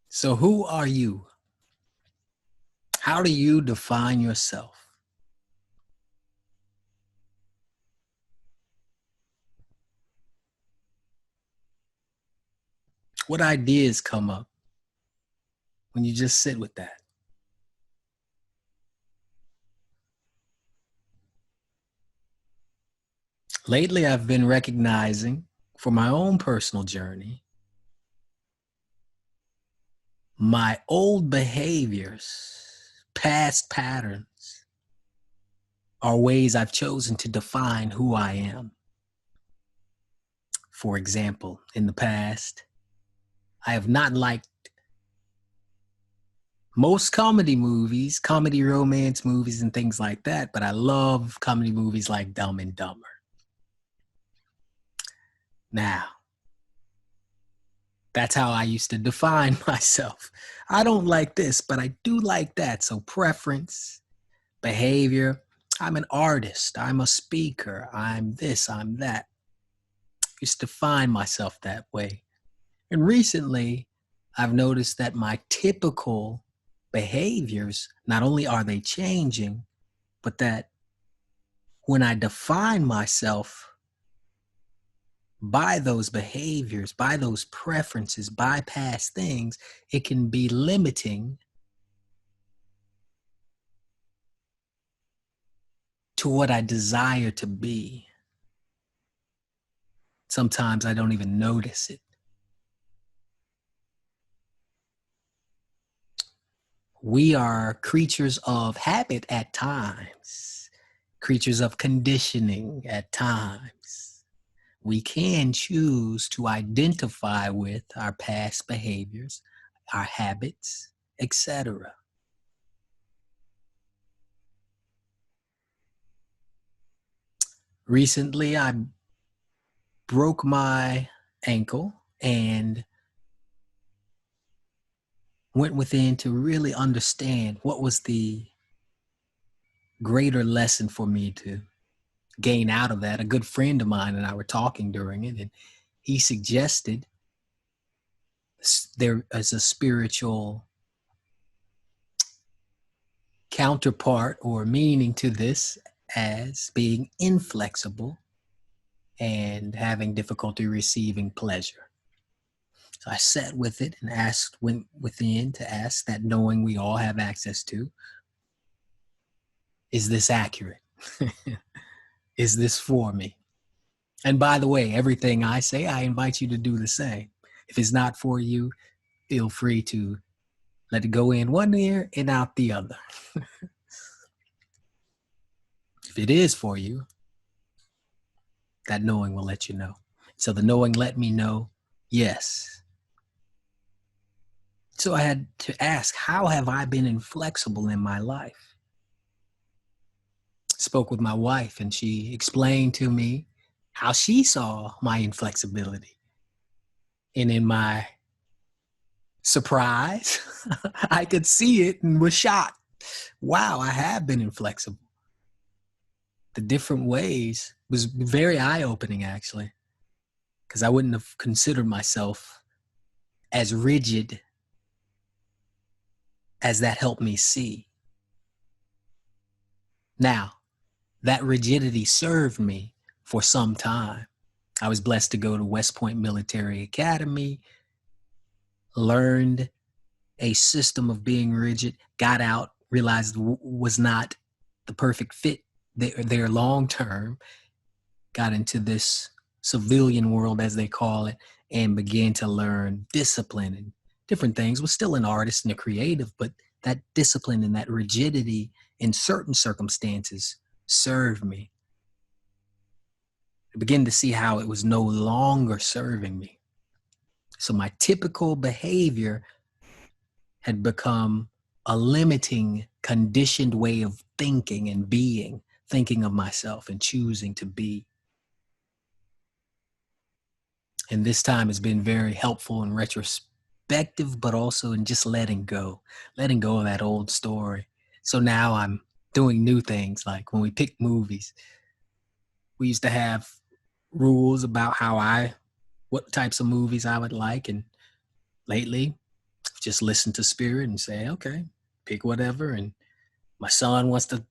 So who are you? How do you define yourself? What ideas come up when you just sit with that? Lately, I've been recognizing for my own personal journey, my old behaviors, past patterns are ways I've chosen to define who I am. For example, in the past, I have not liked most comedy movies, comedy romance movies and things like that, but I love comedy movies like Dumb and Dumber. Now, that's how I used to define myself. I don't like this, but I do like that. So preference, behavior. I'm an artist. I'm a speaker. I'm this, I'm that. I used to define myself that way. And recently, I've noticed that my typical behaviors, not only are they changing, but that when I define myself by those behaviors, by those preferences, by past things, it can be limiting to what I desire to be. Sometimes I don't even notice it. We are creatures of habit at times, creatures of conditioning at times. We can choose to identify with our past behaviors, our habits, etc. Recently, I broke my ankle and went within to really understand what was the greater lesson for me to gain out of that. A good friend of mine and I were talking during it, and he suggested there is a spiritual counterpart or meaning to this as being inflexible and having difficulty receiving pleasure. So I sat with it and went within to ask that knowing we all have access to, is this accurate? Is this for me? And by the way, everything I say, I invite you to do the same. If it's not for you, feel free to let it go in one ear and out the other. If it is for you, that knowing will let you know. So the knowing let me know, yes. So I had to ask, how have I been inflexible in my life? Spoke with my wife and she explained to me how she saw my inflexibility. And in my surprise, I could see it and was shocked. Wow, I have been inflexible. The different ways was very eye-opening, actually, because I wouldn't have considered myself as rigid as that helped me see. Now, that rigidity served me for some time. I was blessed to go to West Point Military Academy, learned a system of being rigid, got out, realized was not the perfect fit there long term, got into this civilian world, as they call it, and began to learn discipline and different things. Was still an artist and a creative, but that discipline and that rigidity in certain circumstances served me. I began to see how it was no longer serving me. So my typical behavior had become a limiting, conditioned way of thinking and being, thinking of myself and choosing to be. And this time has been very helpful in retrospective, but also in just letting go of that old story. So now I'm doing new things. Like when we pick movies, we used to have rules about what types of movies I would like. And lately Just listen to spirit and say, okay, pick whatever. And my son wants to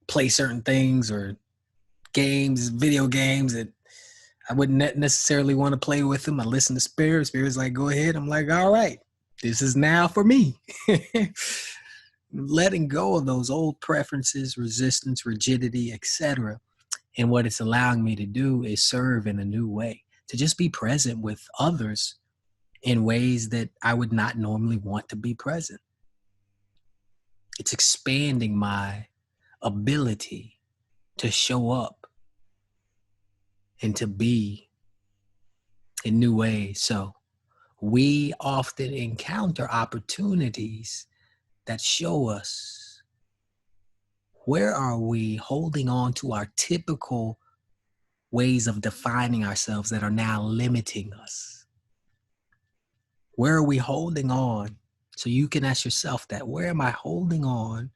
play certain things or games, video games that I wouldn't necessarily want to play with him. I listen to spirit. Spirit's like, go ahead. I'm like, all right, this is now for me. Letting go of those old preferences, resistance, rigidity, etc. And what it's allowing me to do is serve in a new way, to just be present with others in ways that I would not normally want to be present. It's expanding my ability to show up and to be in new ways. So we often encounter opportunities that show us, where are we holding on to our typical ways of defining ourselves that are now limiting us? Where are we holding on? So you can ask yourself that. Where am I holding on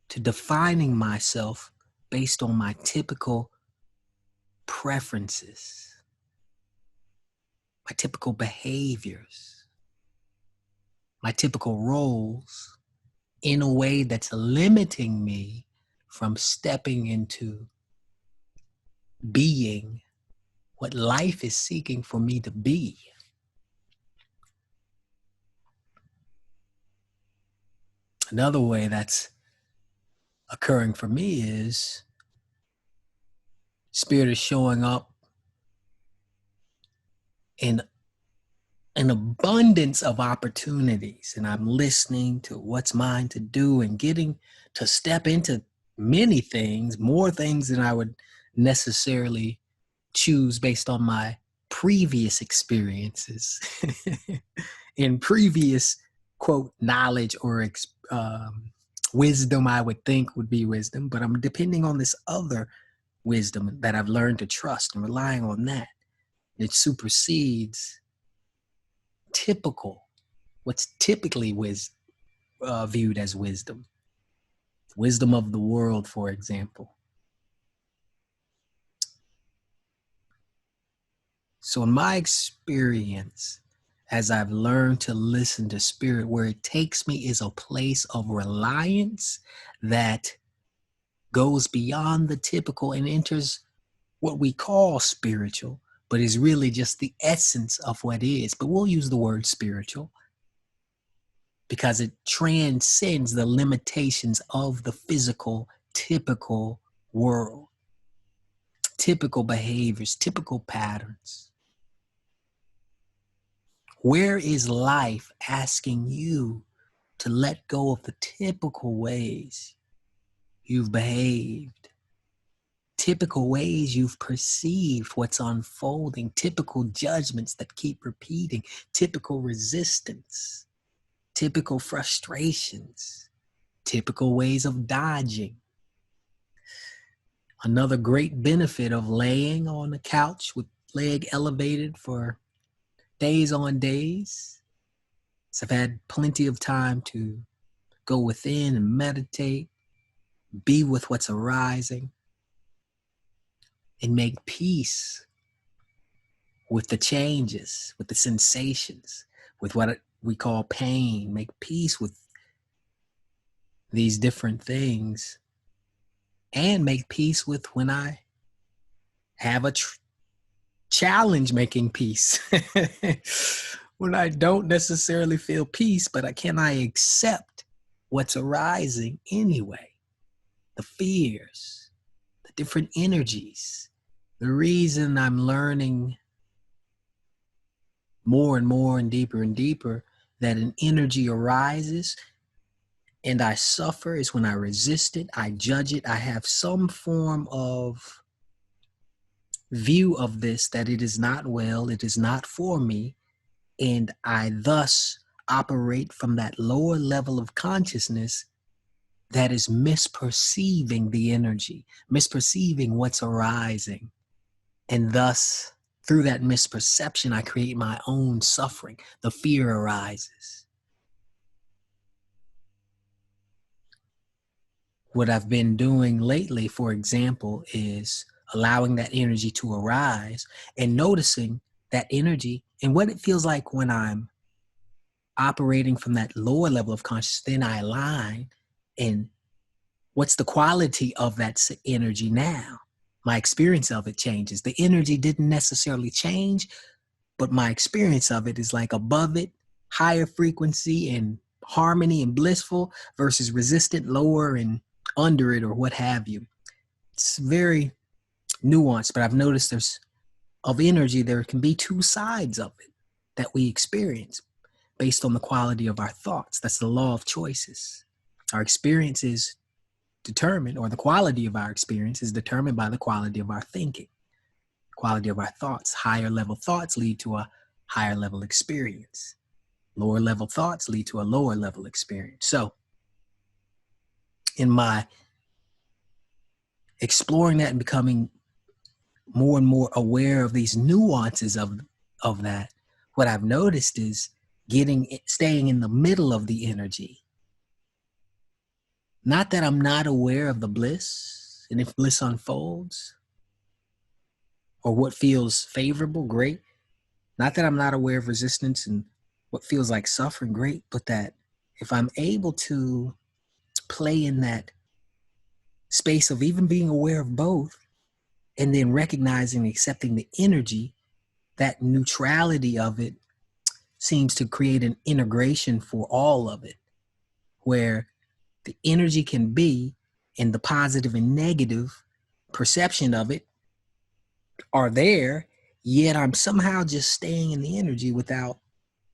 to defining myself based on my typical preferences, my typical behaviors, my typical roles, in a way that's limiting me from stepping into being what life is seeking for me to be? Another way that's occurring for me is spirit is showing up in an abundance of opportunities, and I'm listening to what's mine to do and getting to step into many things, more things than I would necessarily choose based on my previous experiences in previous, quote, knowledge or wisdom. I would think would be wisdom, but I'm depending on this other wisdom that I've learned to trust and relying on that. It supersedes what's typically viewed as wisdom of the world, for example. So in my experience, as I've learned to listen to spirit, where it takes me is a place of reliance that goes beyond the typical and enters what we call spiritual, but is really just the essence of what is. But we'll use the word spiritual because it transcends the limitations of the physical, typical world, typical behaviors, typical patterns. Where is life asking you to let go of the typical ways you've behaved, typical ways you've perceived what's unfolding, typical judgments that keep repeating, typical resistance, typical frustrations, typical ways of dodging? Another great benefit of laying on the couch with leg elevated for days on days, so I've had plenty of time to go within and meditate, be with what's arising, and make peace with the changes, with the sensations, with what we call pain. Make peace with these different things, and make peace with when I have a challenge making peace. When I don't necessarily feel peace, but can I accept what's arising anyway? The fears, the different energies. The reason I'm learning more and more and deeper that an energy arises and I suffer is when I resist it, I judge it, I have some form of view of this that it is not well, it is not for me, and I thus operate from that lower level of consciousness that is misperceiving the energy, misperceiving what's arising. And thus, through that misperception, I create my own suffering. The fear arises. What I've been doing lately, for example, is allowing that energy to arise and noticing that energy And what it feels like when I'm operating from that lower level of consciousness, then I align. And what's the quality of that energy now? My experience of it changes. The energy didn't necessarily change, but my experience of it is like above it, higher frequency and harmony and blissful, versus resistant, lower and under it, or what have you. It's very nuanced, but I've noticed of energy, there can be two sides of it that we experience based on the quality of our thoughts. That's the law of choices. Our experience is determined, or the quality of our experience is determined by the quality of our thinking, quality of our thoughts. Higher level thoughts lead to a higher level experience. Lower level thoughts lead to a lower level experience. So in my exploring that and becoming more and more aware of these nuances of that, what I've noticed is staying in the middle of the energy. Not that I'm not aware of the bliss, and if bliss unfolds, or what feels favorable, great. Not that I'm not aware of resistance and what feels like suffering, great, but that if I'm able to play in that space of even being aware of both, and then recognizing and accepting the energy, that neutrality of it seems to create an integration for all of it, where the energy can be, and the positive and negative perception of it are there, yet I'm somehow just staying in the energy without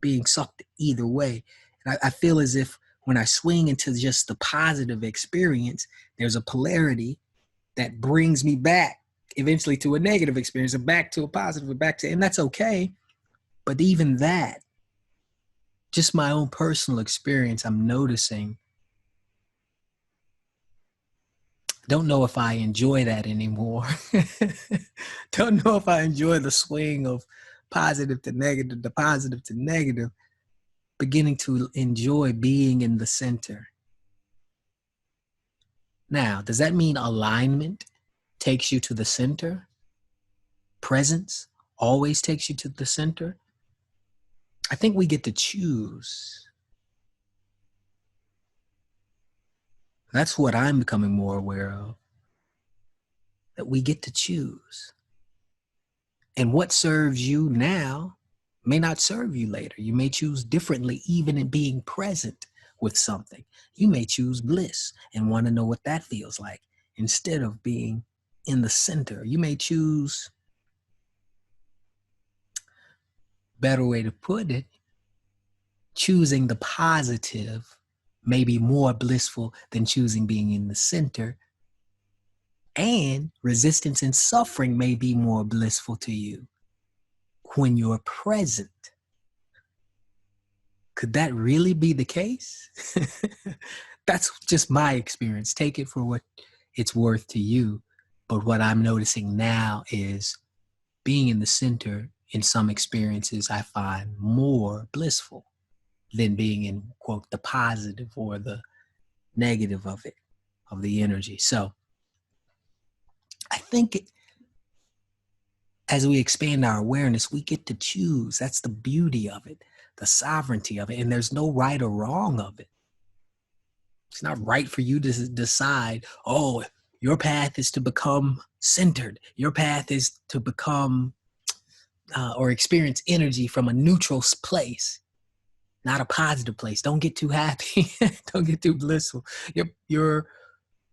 being sucked either way. And I feel as if when I swing into just the positive experience, there's a polarity that brings me back eventually to a negative experience, or back to a positive, and that's okay. But even that, just my own personal experience, I'm noticing, don't know if I enjoy that anymore. Don't know if I enjoy the swing of positive to negative, the positive to negative, beginning to enjoy being in the center. Now, does that mean alignment takes you to the center? Presence always takes you to the center? I think we get to choose. That's what I'm becoming more aware of, that we get to choose. And what serves you now may not serve you later. You may choose differently, even in being present with something. You may choose bliss and want to know what that feels like instead of being in the center. You may choose, better way to put it, choosing the positive may be more blissful than choosing being in the center. And resistance and suffering may be more blissful to you when you're present. Could that really be the case? That's just my experience. Take it for what it's worth to you. But what I'm noticing now is being in the center in some experiences I find more blissful than being in, quote, the positive or the negative of it, of the energy. So I think as we expand our awareness, we get to choose. That's the beauty of it, the sovereignty of it. And there's no right or wrong of it. It's not right for you to decide, oh, your path is to become centered. Your path is to become or experience energy from a neutral place, not a positive place. Don't get too happy. Don't get too blissful. Your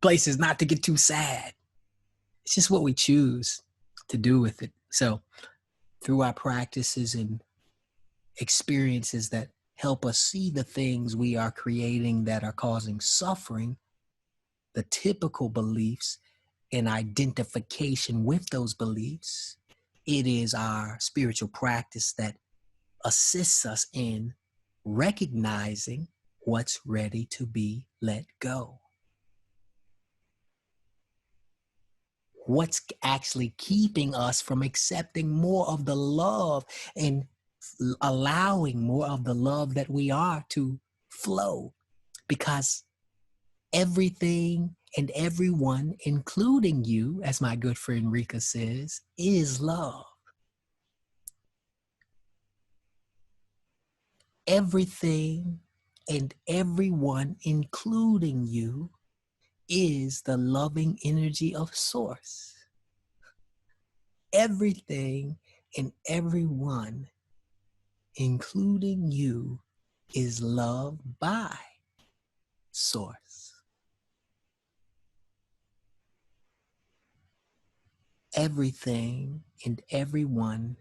place is not to get too sad. It's just what we choose to do with it. So through our practices and experiences that help us see the things we are creating that are causing suffering, the typical beliefs and identification with those beliefs, it is our spiritual practice that assists us in recognizing what's ready to be let go. What's actually keeping us from accepting more of the love and allowing more of the love that we are to flow, because everything and everyone, including you, as my good friend Rika says, is love. Everything and everyone, including you, is the loving energy of Source. Everything and everyone, including you, is loved by Source. Everything and everyone,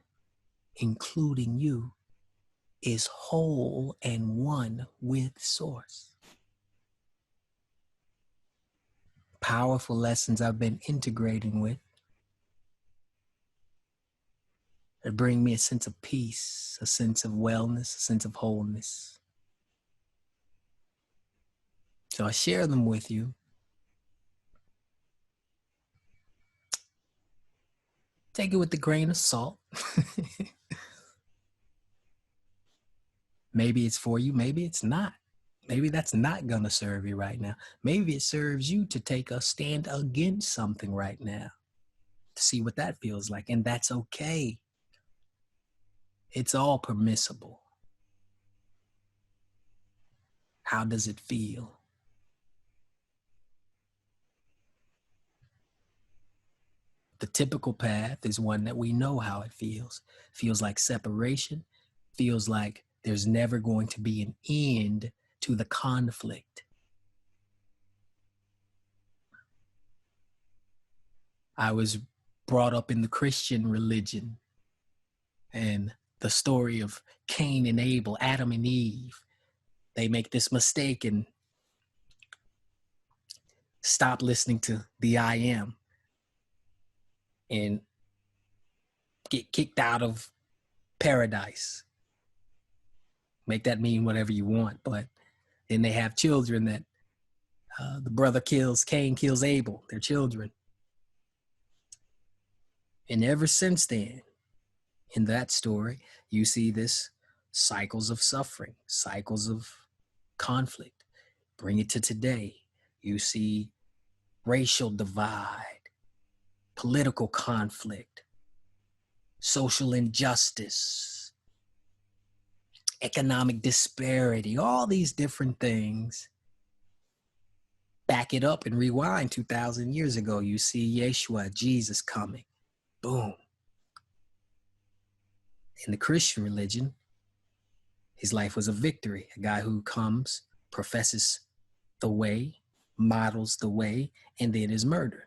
including you, is whole and one with Source. Powerful lessons I've been integrating with that bring me a sense of peace, a sense of wellness, a sense of wholeness. So I share them with you. Take it with a grain of salt. Maybe it's for you, maybe it's not. Maybe that's not gonna serve you right now. Maybe it serves you to take a stand against something right now, to see what that feels like, and that's okay. It's all permissible. How does it feel? The typical path is one that we know how it feels. Feels like separation, feels like there's never going to be an end to the conflict. I was brought up in the Christian religion, and the story of Cain and Abel, Adam and Eve, they make this mistake and stop listening to the I am and get kicked out of paradise. Make that mean whatever you want, but then they have children that the brother kills, Cain kills Abel, their children. And ever since then, in that story, you see this cycles of suffering, cycles of conflict. Bring it to today. You see racial divide, political conflict, social injustice, economic disparity, all these different things. Back it up and rewind 2,000 years ago. You see Yeshua, Jesus coming. Boom. In the Christian religion, his life was a victory. A guy who comes, professes the way, models the way, and then is murdered.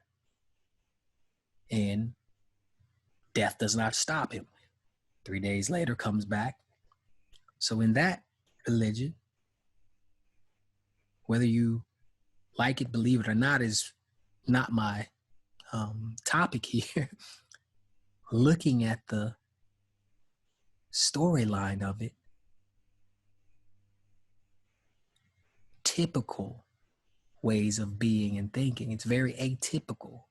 And death does not stop him. 3 days later comes back. So in that religion, whether you like it, believe it or not, is not my topic here. Looking at the storyline of it, typical ways of being and thinking. It's very atypical.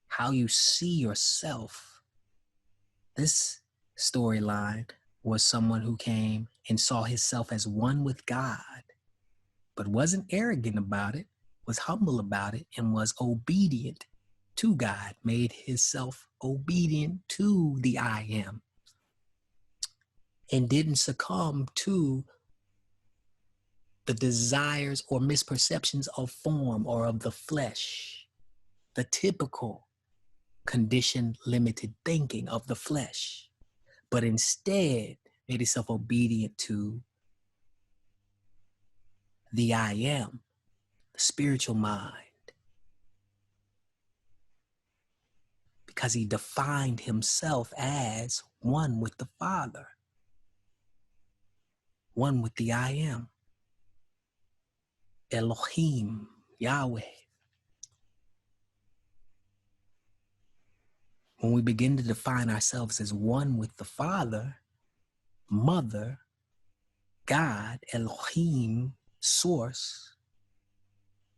How you see yourself. This storyline was someone who came and saw himself as one with God, but wasn't arrogant about it, was humble about it, and was obedient to God, made himself obedient to the I am, and didn't succumb to the desires or misperceptions of form or of the flesh, the typical conditioned, limited thinking of the flesh, but instead made himself obedient to the I am, the spiritual mind, because he defined himself as one with the Father, one with the I am, Elohim, Yahweh. When we begin to define ourselves as one with the Father, Mother, God, Elohim, Source,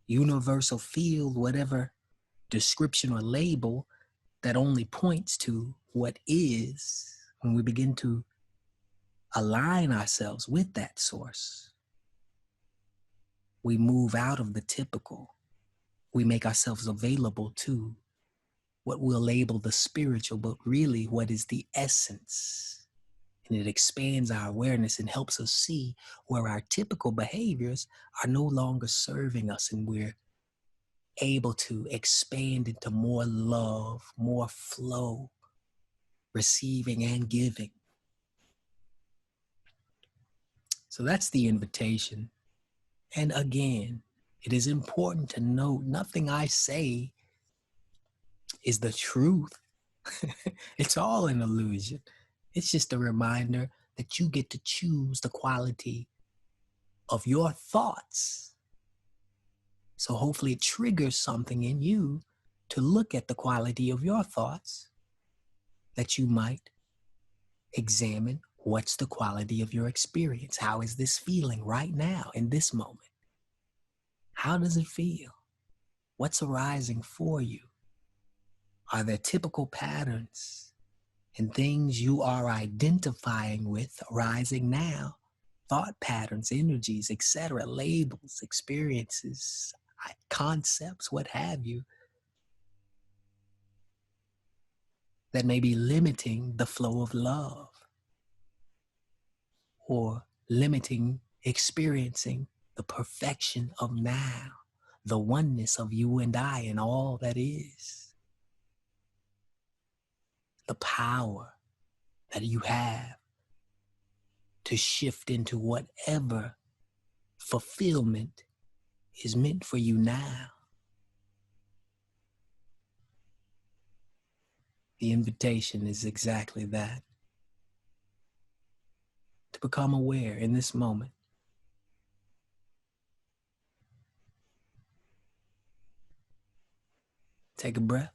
universal field, whatever description or label that only points to what is, when we begin to align ourselves with that source, we move out of the typical. We make ourselves available to what we'll label the spiritual, but really what is the essence And it expands our awareness and helps us see where our typical behaviors are no longer serving us, and we're able to expand into more love, more flow, receiving and giving. So that's the invitation. And again, it is important to note nothing I say is the truth. It's all an illusion. It's just a reminder that you get to choose the quality of your thoughts. So hopefully it triggers something in you to look at the quality of your thoughts, that you might examine what's the quality of your experience. How is this feeling right now in this moment? How does it feel? What's arising for you? Are there typical patterns and things you are identifying with arising now? Thought patterns, energies, etc., labels, experiences, concepts, what have you, that may be limiting the flow of love or limiting experiencing the perfection of now, the oneness of you and I and all that is, the power that you have to shift into whatever fulfillment is meant for you now. The invitation is exactly that. To become aware in this moment. Take a breath.